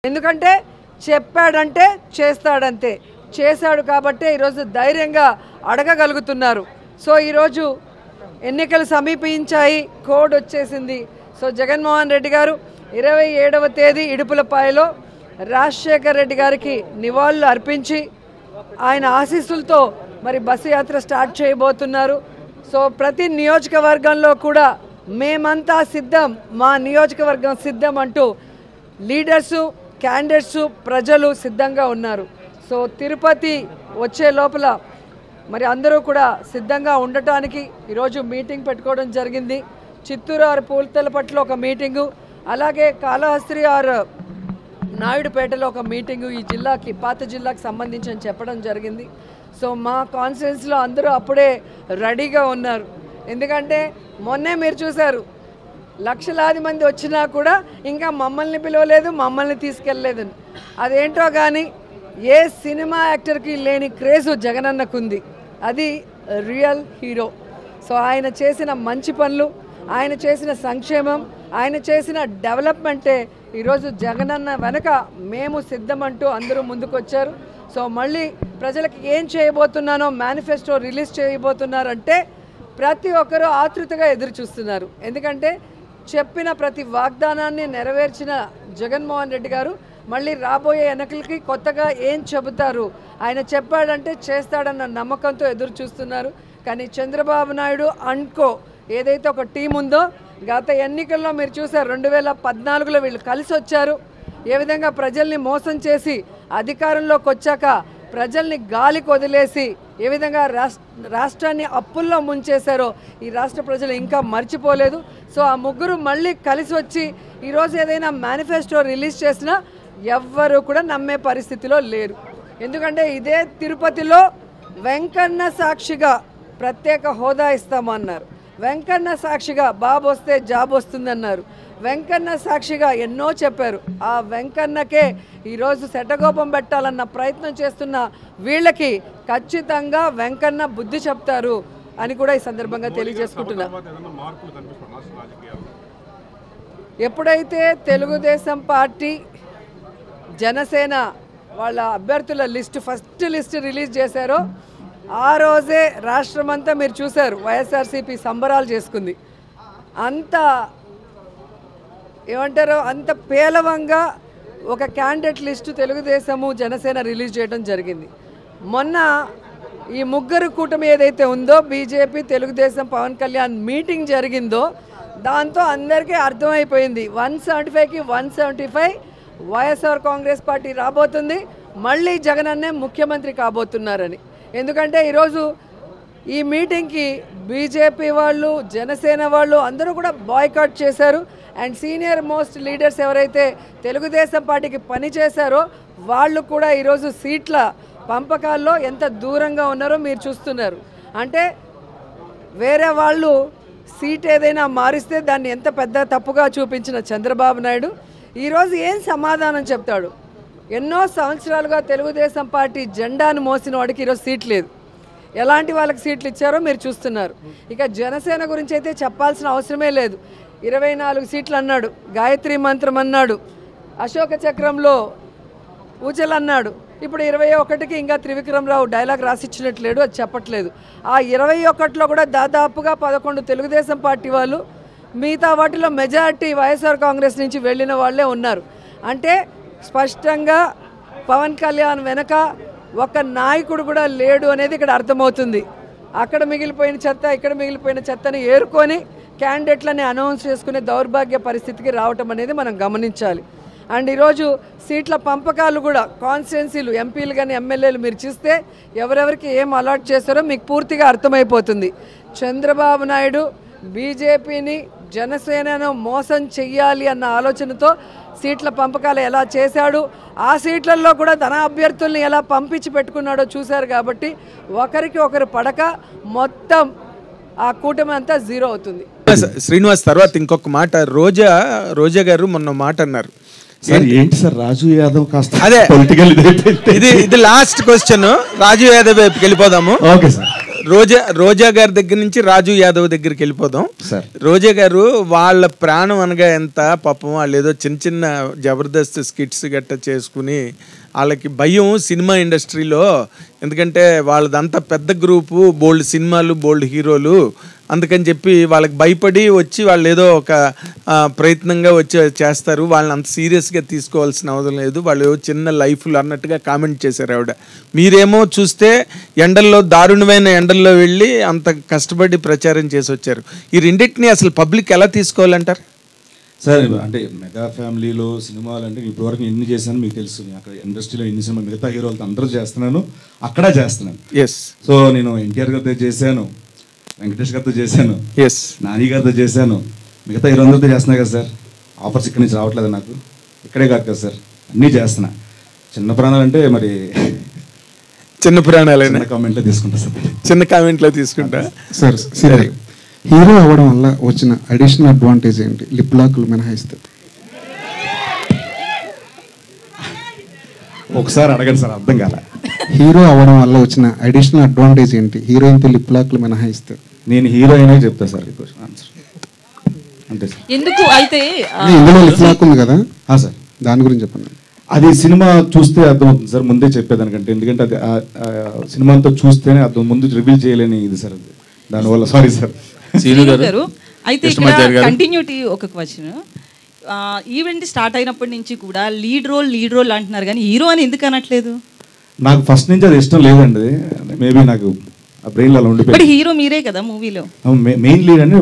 ఎందుకంటే చెప్పాడంటే చేస్తాడంతే, చేశాడు కాబట్టే ఈరోజు ధైర్యంగా అడగగలుగుతున్నారు. సో ఈరోజు ఎన్నికలు సమీపించాయి, కోడ్ వచ్చేసింది. సో జగన్మోహన్ రెడ్డి గారు 27వ తేదీ ఇడుపులపాయలో రాజశేఖర్ రెడ్డి గారికి నివాళులు అర్పించి ఆయన ఆశీస్సులతో మరి బస్సు యాత్ర స్టార్ట్ చేయబోతున్నారు. సో ప్రతి నియోజకవర్గంలో కూడా మేమంతా సిద్ధం, మా నియోజకవర్గం సిద్ధం అంటూ లీడర్సు, క్యాండిడేట్సు, ప్రజలు సిద్ధంగా ఉన్నారు. సో తిరుపతి వచ్చే లోపల మరి అందరూ కూడా సిద్ధంగా ఉండటానికి ఈరోజు మీటింగ్ పెట్టుకోవడం జరిగింది. చిత్తూరు ఆరు పూలతలపట్ల ఒక మీటింగు, అలాగే కాళహస్త్రి ఆరు నాయుడుపేటలో ఒక మీటింగు ఈ జిల్లాకి, పాత జిల్లాకి సంబంధించి అని చెప్పడం జరిగింది. సో మా కాన్ఫరెన్స్లో అందరూ అప్పుడే రెడీగా ఉన్నారు. ఎందుకంటే మొన్నే మీరు చూశారు, లక్షలాది మంది వచ్చినా కూడా ఇంకా మమ్మల్ని పిలవలేదు, మమ్మల్ని తీసుకెళ్ళలేదు. అదేంటో కానీ ఏ సినిమా యాక్టర్కి లేని క్రేజు జగనన్నకుంది. అది రియల్ హీరో. సో ఆయన చేసిన మంచి పనులు, ఆయన చేసిన సంక్షేమం, ఆయన చేసిన డెవలప్మెంటే ఈరోజు జగనన్న వెనక మేము సిద్ధమంటూ అందరూ ముందుకొచ్చారు. సో మళ్ళీ ప్రజలకు ఏం చేయబోతున్నానో మేనిఫెస్టో రిలీజ్ చేయబోతున్నారంటే ప్రతి ఒక్కరూ ఆతృతగా ఎదురు చూస్తున్నారు. ఎందుకంటే చెప్పిన ప్రతి వాగ్దానాన్ని నెరవేర్చిన జగన్మోహన్ రెడ్డి గారు మళ్ళీ రాబోయే ఎన్నికలకి కొత్తగా ఏం చెబుతారు, ఆయన చెప్పాడంటే చేస్తాడన్న నమ్మకంతో ఎదురు చూస్తున్నారు. కానీ చంద్రబాబు నాయుడు అండ్కో ఏదైతే ఒక టీం ఉందో, గత ఎన్నికల్లో మీరు చూసారు 2014లో వీళ్ళు కలిసి వచ్చారు. ఏ విధంగా ప్రజల్ని మోసం చేసి అధికారంలోకి వచ్చాక ప్రజల్ని గాలికి వదిలేసి ఏ విధంగా రాష్ట్రాన్ని అప్పుల్లో ముంచేశారో ఈ రాష్ట్ర ప్రజలు ఇంకా మర్చిపోలేదు. సో ఆ ముగ్గురు మళ్ళీ కలిసి వచ్చి ఈరోజు ఏదైనా మేనిఫెస్టో రిలీజ్ చేసినా ఎవ్వరూ కూడా నమ్మే పరిస్థితిలో లేరు. ఎందుకంటే ఇదే తిరుపతిలో వెంకన్న సాక్షిగా ప్రత్యేక హోదా ఇస్తామన్నారు, వెంకన్న సాక్షిగా బాబు వస్తే జాబ్ వస్తుందన్నారు, వెంకన్న సాక్షిగా ఎన్నో చెప్పారు. ఆ వెంకన్నకే ఈరోజు శటగోపం పెట్టాలన్న ప్రయత్నం చేస్తున్న వీళ్ళకి ఖచ్చితంగా వెంకన్న బుద్ధి చెప్తారు అని కూడా ఈ సందర్భంగా తెలియజేసుకుంటున్నా. ఎప్పుడైతే తెలుగుదేశం పార్టీ, జనసేన వాళ్ళ అభ్యర్థుల ఫస్ట్ లిస్ట్ రిలీజ్ చేశారో ఆ రోజే రాష్ట్రమంతా మీరు చూశారు వైఎస్ఆర్సీపీ సంబరాలు చేసుకుంది. అంత ఏమంటారో అంత పేలవంగా ఒక candidate list Telugu Desam, Janasena release చేయడం జరిగింది. మొన్న ఈ ముగ్గురు కూటమి ఏదైతే ఉందో, బీజేపీ, తెలుగుదేశం, పవన్ కళ్యాణ్ మీటింగ్ జరిగిందో దాంతో అందరికీ అర్థమైపోయింది 175కి 175 వైఎస్ఆర్ కాంగ్రెస్ పార్టీ రాబోతుంది, మళ్ళీ జగనన్నే ముఖ్యమంత్రి కాబోతున్నారని. ఎందుకంటే ఈరోజు ఈ మీటింగ్కి బీజేపీ వాళ్ళు, జనసేన వాళ్ళు అందరూ కూడా బాయ్కాట్ చేశారు. అండ్ సీనియర్ మోస్ట్ లీడర్స్ ఎవరైతే తెలుగుదేశం పార్టీకి పనిచేశారో వాళ్ళు కూడా ఈరోజు సీట్ల పంపకాల్లో ఎంత దూరంగా ఉన్నారో మీరు చూస్తున్నారు. అంటే వేరే వాళ్ళు సీట్ ఏదైనా మారిస్తే దాన్ని ఎంత పెద్ద తప్పుగా చూపించిన చంద్రబాబు నాయుడు ఈరోజు ఏం సమాధానం చెప్తాడు? ఎన్నో సంవత్సరాలుగా తెలుగుదేశం పార్టీ జెండాను మోసిన వాడికి ఈరోజు సీట్ లేదు. ఎలాంటి వాళ్ళకి సీట్లు ఇచ్చారో మీరు చూస్తున్నారు. ఇక జనసేన గురించి అయితే చెప్పాల్సిన అవసరమే లేదు. 24 సీట్లు అన్నాడు, గాయత్రి మంత్రం అన్నాడు, అశోక చక్రంలో ఊచలు అన్నాడు. ఇప్పుడు 21కి ఇంకా త్రివిక్రమరావు డైలాగ్ రాసిచ్చినట్లేడు, అది చెప్పట్లేదు. ఆ 21లో కూడా దాదాపుగా 11 తెలుగుదేశం పార్టీ వాళ్ళు, మిగతా వాటిలో మెజారిటీ వైఎస్ఆర్ కాంగ్రెస్ నుంచి వెళ్ళిన వాళ్ళే ఉన్నారు. అంటే స్పష్టంగా పవన్ కళ్యాణ్ వెనక ఒక నాయకుడు కూడా లేడు అనేది ఇక్కడ అర్థమవుతుంది. అక్కడ మిగిలిపోయిన చెత్త, ఇక్కడ మిగిలిపోయిన చెత్తని ఏరుకొని క్యాండిడేట్లని అనౌన్స్ చేసుకునే దౌర్భాగ్య పరిస్థితికి రావటం అనేది మనం గమనించాలి. అండ్ ఈరోజు సీట్ల పంపకాలు కూడా కాన్స్టిట్యున్సీలు, ఎంపీలు కానీ ఎమ్మెల్యేలు మీరు చూస్తే ఎవరెవరికి ఏం అలాట్ చేశారో మీకు పూర్తిగా అర్థమైపోతుంది. చంద్రబాబు నాయుడు బీజేపీని, జనసేనను మోసం చెయ్యాలి అన్న ఆలోచనతో సీట్ల పంపకాలు ఎలా చేశాడు, ఆ సీట్లలో కూడా తన అభ్యర్థుల్ని ఎలా పంపించి పెట్టుకున్నాడో చూశారు. కాబట్టి ఒకరికి ఒకరు పడక మొత్తం ఆ కూటమి అంతా జీరో అవుతుంది. శ్రీనివాస్ తర్వాత ఇంకొక మాట, రోజా గారు మొన్న మాట అన్నారు. ఏంటి సార్ రాజు యాదవ్ కాస్త అదే పొలిటికల్ ఇది లాస్ట్ క్వశ్చన్, రాజు యాదవ్ వైపుకి వెళ్ళిపోదాము. Okay sir. రోజా గారి దగ్గర నుంచి రాజు యాదవ్ దగ్గరికి వెళ్ళిపోదాం సార్. రోజా గారు వాళ్ళ ప్రాణం అనగా ఎంత పాపం, వాళ్ళు ఏదో చిన్న చిన్న జబర్దస్త్ స్కిట్స్ గట్ట చేసుకుని వాళ్ళకి భయం సినిమా ఇండస్ట్రీలో, ఎందుకంటే వాళ్ళదంతా పెద్ద గ్రూపు, బోల్డ్ సినిమాలు, బోల్డ్ హీరోలు, అందుకని చెప్పి వాళ్ళకి భయపడి వచ్చి వాళ్ళు ఏదో ఒక ప్రయత్నంగా వచ్చి చేస్తారు, వాళ్ళని అంత సీరియస్గా తీసుకోవాల్సిన అవసరం లేదు, వాళ్ళు చిన్న లైఫ్లు అన్నట్టుగా కామెంట్ చేశారు ఆవిడ. మీరేమో చూస్తే ఎండల్లో, దారుణమైన ఎండల్లో వెళ్ళి అంత కష్టపడి ప్రచారం చేసి వచ్చారు. ఈ రెండింటిని అసలు పబ్లిక్ ఎలా తీసుకోవాలంటారు? సార్ అంటే మెగా ఫ్యామిలీలో సినిమాలు అంటే ఇప్పటివరకు ఎన్ని చేశాను మీకు తెలుసు. అక్కడ ఇండస్ట్రీలో ఎన్ని సినిమా మిగతా హీరోలతో అందరూ చేస్తున్నాను, అక్కడ చేస్తున్నాను. ఎస్. సో నేను ఎన్టీఆర్ గారితో చేశాను, వెంకటేష్ గారితో చేశాను, ఎస్, నాని గారితో చేశాను, మిగతా హీరోలతో చేస్తున్నా కదా సార్. ఆఫర్స్ ఇక్కడి నుంచి రావట్లేదు నాకు, ఇక్కడే కాదు కదా సార్, అన్నీ చేస్తున్నా. చిన్న ప్రాణాలు అంటే మరి చిన్న ప్రాణాలైనా కామెంట్లో తీసుకుంటా సార్, చిన్న కామెంట్లో తీసుకుంటా సార్. సరే, హీరో అవ్వడం వల్ల వచ్చిన అడిషనల్ అడ్వాంటేజ్ ఏంటి? లిప్ లాక్లు మినహాయిస్తుంది. ఒకసారి అడగండి సార్, అర్థం కాల. హీరో అవ్వడం వల్ల వచ్చిన అడిషనల్ అడ్వాంటేజ్ ఏంటి? హీరోయిన్తో లిప్ లాక్లు మినహాయిస్తుంది. నేను హీరోయినే చెప్తా సార్, ఆన్సర్ అంతే సార్. ఎందుకు అయితే ఇందులో లిప్ లాక్ ఉంది కదా సార్, దాని గురించి చెప్పండి. అది సినిమా చూస్తే అర్థమవుతుంది సార్, ముందే చెప్పేదానికంటే. ఎందుకంటే అది సినిమాతో చూస్తేనే అర్థం, ముందు రివీల్ చేయలేని ఇది సార్ అది. దానివల్ల సారీ సార్. గారు అయితే ఇక్కడ కంటిన్యూటీ ఒక క్వశ్చన్. ఈవెంట్ స్టార్ట్ అయినప్పటి నుంచి కూడా లీడ్ రోల్ అంటున్నారు, కానీ హీరో అని ఎందుకు అనట్లేదు? నాకు ఫస్ట్ నుంచి అది ఇష్టం లేదండి, మేబీ నాకు ఆ బ్రెయిన్ అలా ఉండిపోయింది. బట్ హీరో మీరే కదా మూవీలో, మెయిన్ లీడ్ అని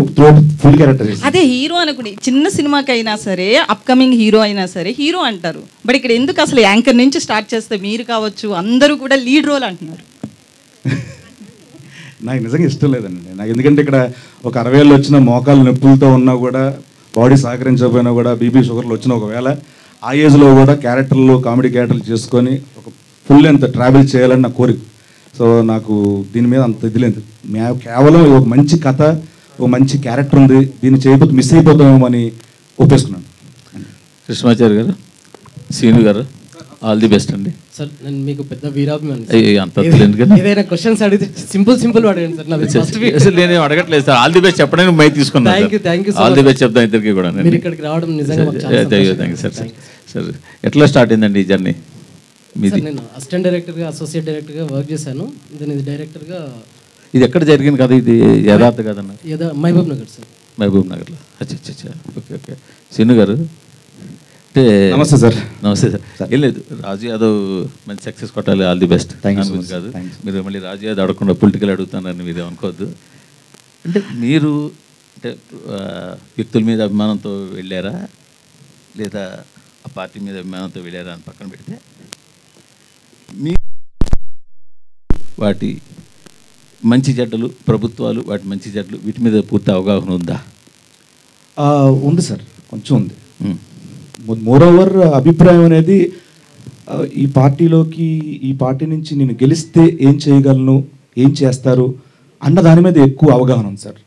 ఫుల్ క్యారెక్టర్. అదే హీరో అనుకుని చిన్న సినిమాకైనా సరే, అప్కమింగ్ హీరో అయినా సరే హీరో అంటారు. బట్ ఇక్కడ ఎందుకు అసలు యాంకర్ నుంచి స్టార్ట్ చేస్తే మీరు కావచ్చు అందరూ కూడా లీడ్ రోల్ అంటున్నారు? నాకు నిజంగా ఇష్టం లేదండి నాకు. ఎందుకంటే ఇక్కడ ఒక 60 ఏళ్ళు వచ్చిన మోకాలు నొప్పులతో ఉన్నా కూడా, బాడీ సహకరించకపోయినా కూడా, బీపీ షుగర్లు వచ్చిన ఒకవేళ ఆ ఏజ్లో కూడా క్యారెక్టర్లు, కామెడీ క్యారెక్టర్లు చేసుకొని ఒక ఫుల్ ఎంత ట్రావెల్ చేయాలని నా కోరిక. సో నాకు దీని మీద అంత ఇది లేదు. కేవలం ఒక మంచి కథ, ఒక మంచి క్యారెక్టర్ ఉంది, దీన్ని చేయకపోతే మిస్ అయిపోతామేమో అని ఒప్పేసుకున్నాను. కృష్ణమాచారి గారు, సీను గారు, ఆల్ ది బెస్ట్ అండి. సార్ నేను మీకు పెద్ద వీరాభిమాని. ఏదైనా క్వశ్చన్స్ అడిగితే సింపుల్ అడగండి సార్. అసలు నేను అడగట్లేదు సార్, ఆల్ ది బెస్ట్ చెప్పడానికి మై తీసుకున్నాను. Thank you all the best చెప్తాం ఇద్దరికి కూడా. మీరు ఇక్కడికి రావడం నిజంగా థ్యాంక్ యూ సార్. సార్ ఎట్లా స్టార్ట్ అయిందండి ఈ జర్నీ మీది? నేను అసిస్టెంట్ డైరెక్టర్గా, అసోసియేట్ డైరెక్టర్గా వర్క్ చేశాను. దెన్ ఇది డైరెక్టర్గా. ఇది ఎక్కడ జరిగింది కదా? ఇది యథార్థ కదన్న? మహబూబ్ నగర్ సార్. మహబూబ్ నగర్లో. అచ్చా. ఓకే. సీను గారు, నమస్తే సార్. నమస్తే సార్. ఏం లేదు, రాజు యాదవ్ మంచి సక్సెస్ కొట్టాలి, ఆల్ ది బెస్ట్. కాదు మీరు మళ్ళీ రాజు యాదవ్ అడగకుండా పొలిటికల్ అడుగుతున్నారని మీరు అనుకోవద్దు. అంటే మీరు అంటే వ్యక్తుల మీద అభిమానంతో వెళ్ళారా, లేదా ఆ పార్టీ మీద అభిమానంతో వెళ్ళారా అని పక్కన పెడితే, మీ వాటి మంచి చెడ్డలు, ప్రభుత్వాలు వాటి మంచి చెడ్డలు, వీటి మీద పూర్తి అవగాహన ఉందా? ఉంది సార్, కొంచెం ఉంది. మోరోవర్ అభిప్రాయం అనేది ఈ పార్టీలోకి, ఈ పార్టీ నుంచి నేను గెలిస్తే ఏం చేయగలను, ఏం చేస్తారు అన్న దాని మీద ఎక్కువ అవగాహన ఉంది సార్.